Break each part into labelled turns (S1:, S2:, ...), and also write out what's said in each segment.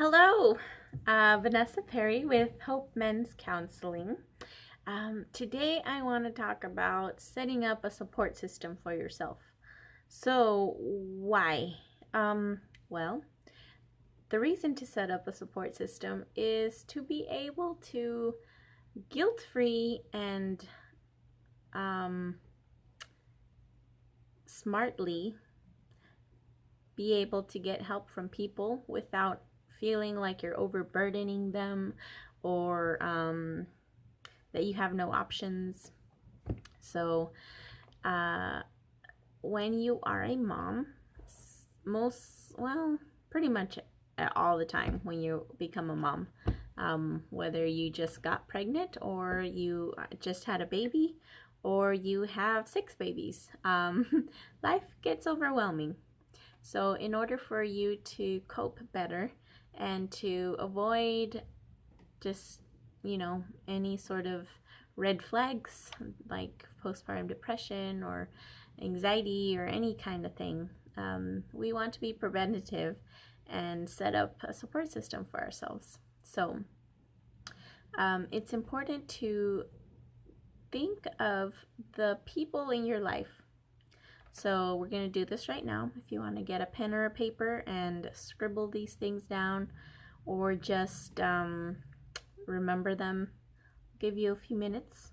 S1: Hello, Vanessa Perry with Hope Men's Counseling. Today I want to talk about setting up a support system for yourself. So, why? Well, the reason to set up a support system is to be able to guilt-free and smartly be able to get help from people without feeling like you're overburdening them or that you have no options. So, when you are a mom, pretty much all the time when you become a mom, whether you just got pregnant or you just had a baby or you have 6 babies, life gets overwhelming. So in order for you to cope better and to avoid just, any sort of red flags like postpartum depression or anxiety or any kind of thing, we want to be preventative and set up a support system for ourselves. So it's important to think of the people in your life. So we're going to do this right now. If you want to get a pen or a paper and scribble these things down, or just remember them, I'll give you a few minutes.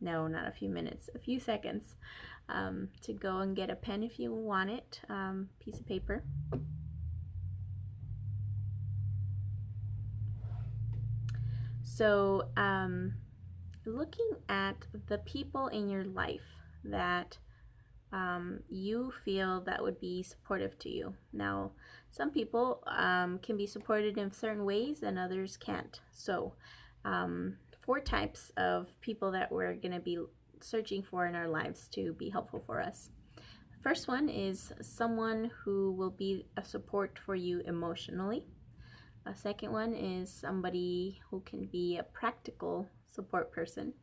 S1: No, not a few minutes, a few seconds to go and get a pen if you want it, piece of paper. So looking at the people in your life that you feel that would be supportive to you. Now, some people can be supported in certain ways and others can't. So, 4 types of people that we're going to be searching for in our lives to be helpful for us. First one is someone who will be a support for you emotionally. A second one is somebody who can be a practical support person.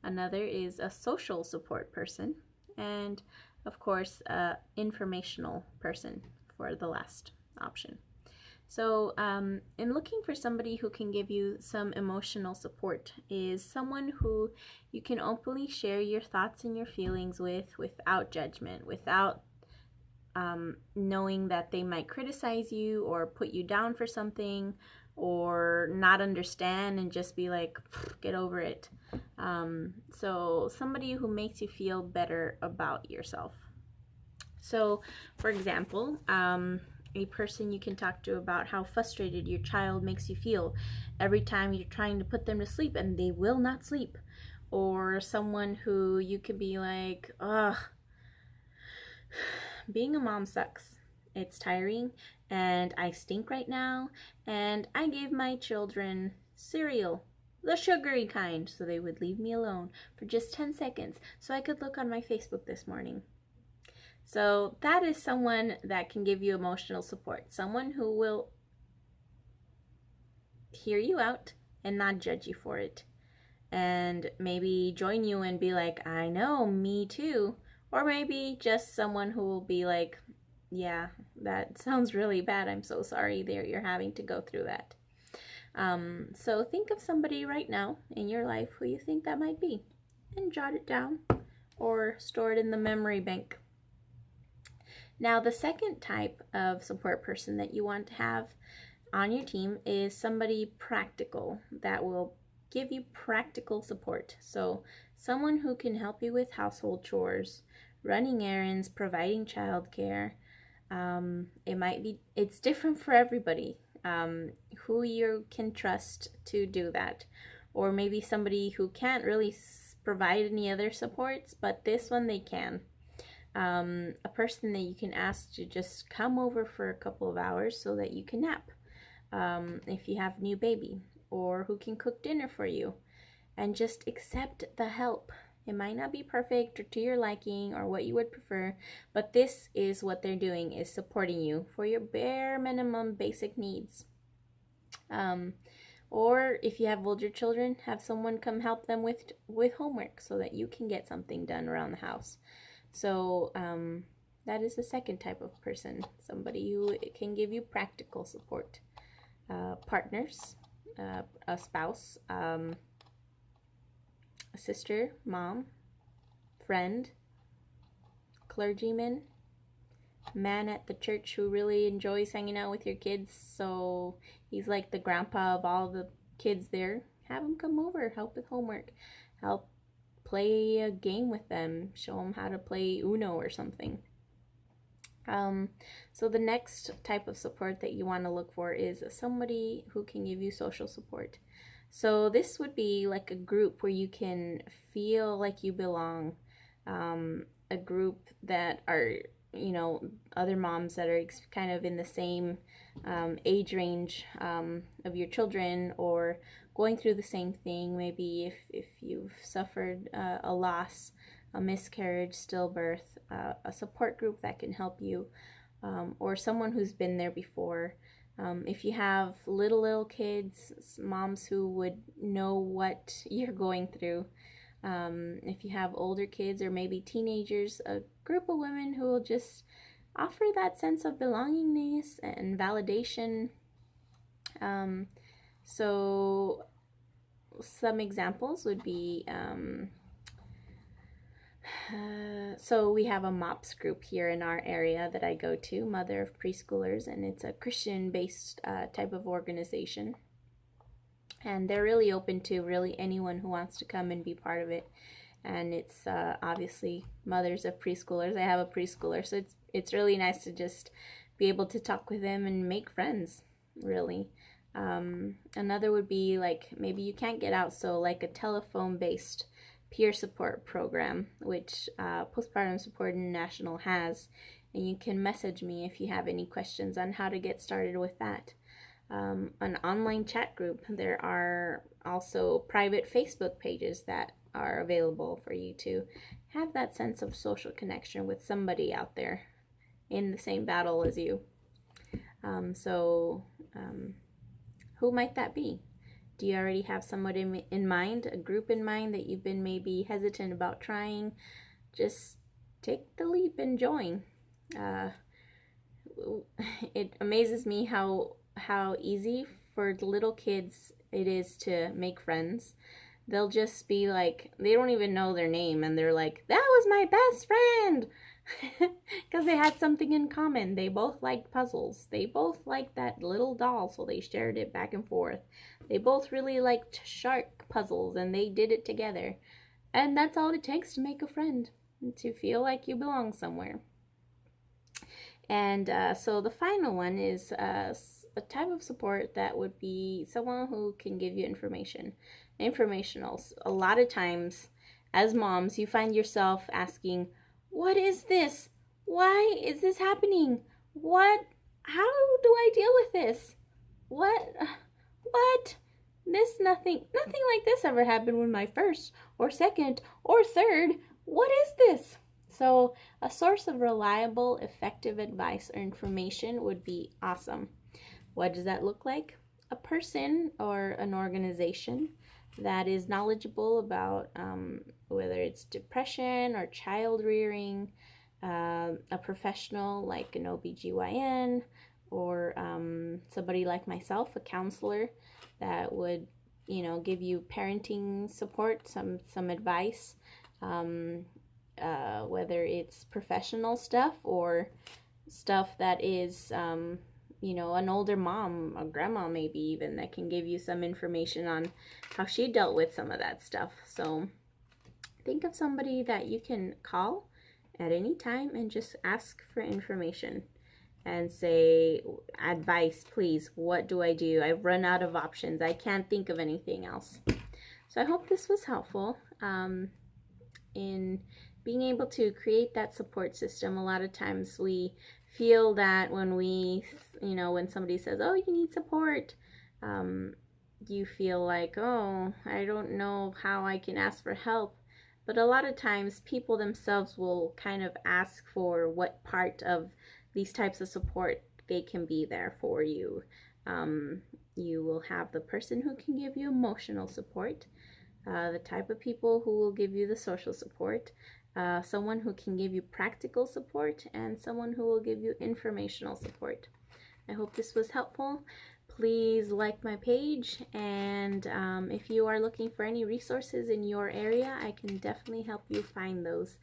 S1: Another is a social support person. And of course, informational person for the last option. So in looking for somebody who can give you some emotional support is someone who you can openly share your thoughts and your feelings with without judgment, without knowing that they might criticize you or put you down for something or not understand and just be like, get over it. So somebody who makes you feel better about yourself. So, for example, a person you can talk to about how frustrated your child makes you feel every time you're trying to put them to sleep and they will not sleep. Or someone who you could be like, ugh, being a mom sucks. It's tiring and I stink right now and I gave my children cereal, the sugary kind, so they would leave me alone for just 10 seconds so I could look on my Facebook this morning. So that is someone that can give you emotional support, someone who will hear you out and not judge you for it, and maybe join you and be like, I know, me too. Or maybe just someone who will be like, yeah, that sounds really bad. I'm so sorry that you're having to go through that. So think of somebody right now in your life who you think that might be and jot it down or store it in the memory bank. Now, the second type of support person that you want to have on your team is somebody practical that will give you practical support. So someone who can help you with household chores, running errands, providing childcare. It's different for everybody, who you can trust to do that. Or maybe somebody who can't really provide any other supports, but this one they can. A person that you can ask to just come over for a couple of hours so that you can nap, if you have a new baby, or who can cook dinner for you, and just accept the help. It might not be perfect or to your liking or what you would prefer, but this is what they're doing, is supporting you for your bare minimum basic needs. Or if you have older children, have someone come help them with homework so that you can get something done around the house. So that is the second type of person, somebody who can give you practical support. partners, a spouse, a sister, mom, friend, clergyman, man at the church who really enjoys hanging out with your kids, so he's like the grandpa of all the kids there. Have him come over, help with homework, help play a game with them, show them how to play Uno or something. So the next type of support that you want to look for is somebody who can give you social support. So this would be like a group where you can feel like you belong, a group that are, other moms that are kind of in the same age range of your children, or going through the same thing. Maybe if you've suffered a loss, a miscarriage, stillbirth, a support group that can help you, or someone who's been there before. If you have little kids, moms who would know what you're going through. If you have older kids or maybe teenagers, a group of women who will just offer that sense of belongingness and validation. So some examples would be, so we have a MOPS group here in our area that I go to, Mother of Preschoolers, and it's a Christian-based type of organization. And they're really open to really anyone who wants to come and be part of it. And it's obviously mothers of preschoolers. I have a preschooler, so it's really nice to just be able to talk with them and make friends, really. Another would be like, maybe you can't get out, so like a telephone-based peer support program, which Postpartum Support International has, and you can message me if you have any questions on how to get started with that. An online chat group. There are also private Facebook pages that are available for you to have that sense of social connection with somebody out there in the same battle as you. Who might that be? Do you already have someone in mind, a group in mind that you've been maybe hesitant about trying? Just take the leap and join. It amazes me how easy for little kids it is to make friends. They'll just be like, they don't even know their name, and they're like, that was my best friend, because they had something in common. They both liked puzzles. They both liked that little doll, so they shared it back and forth. They both really liked shark puzzles, and they did it together. And that's all it takes to make a friend, to feel like you belong somewhere. And so the final one is a type of support that would be someone who can give you information. Informationals. A lot of times, as moms, you find yourself asking, what is this? Why is this happening? How do I deal with this? What? Nothing like this ever happened with my first or second or third. What is this? So a source of reliable, effective advice or information would be awesome. What does that look like? A person or an organization that is knowledgeable about whether it's depression or child rearing, a professional like an OBGYN, or somebody like myself, a counselor that would, give you parenting support, some advice, whether it's professional stuff or stuff that is, an older mom, a grandma maybe even, that can give you some information on how she dealt with some of that stuff. So think of somebody that you can call at any time and just ask for information and say, advice, please. What do I do? I've run out of options. I can't think of anything else. So I hope this was helpful in being able to create that support system. A lot of times we feel that when when somebody says, oh, you need support, you feel like, oh, I don't know how I can ask for help. But a lot of times people themselves will kind of ask for what part of these types of support they can be there for you. You will have the person who can give you emotional support, the type of people who will give you the social support, someone who can give you practical support, and someone who will give you informational support. I hope this was helpful. Please like my page, and if you are looking for any resources in your area, I can definitely help you find those.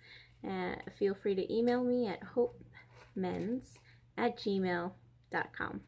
S1: Feel free to email me at hopemens@gmail.com.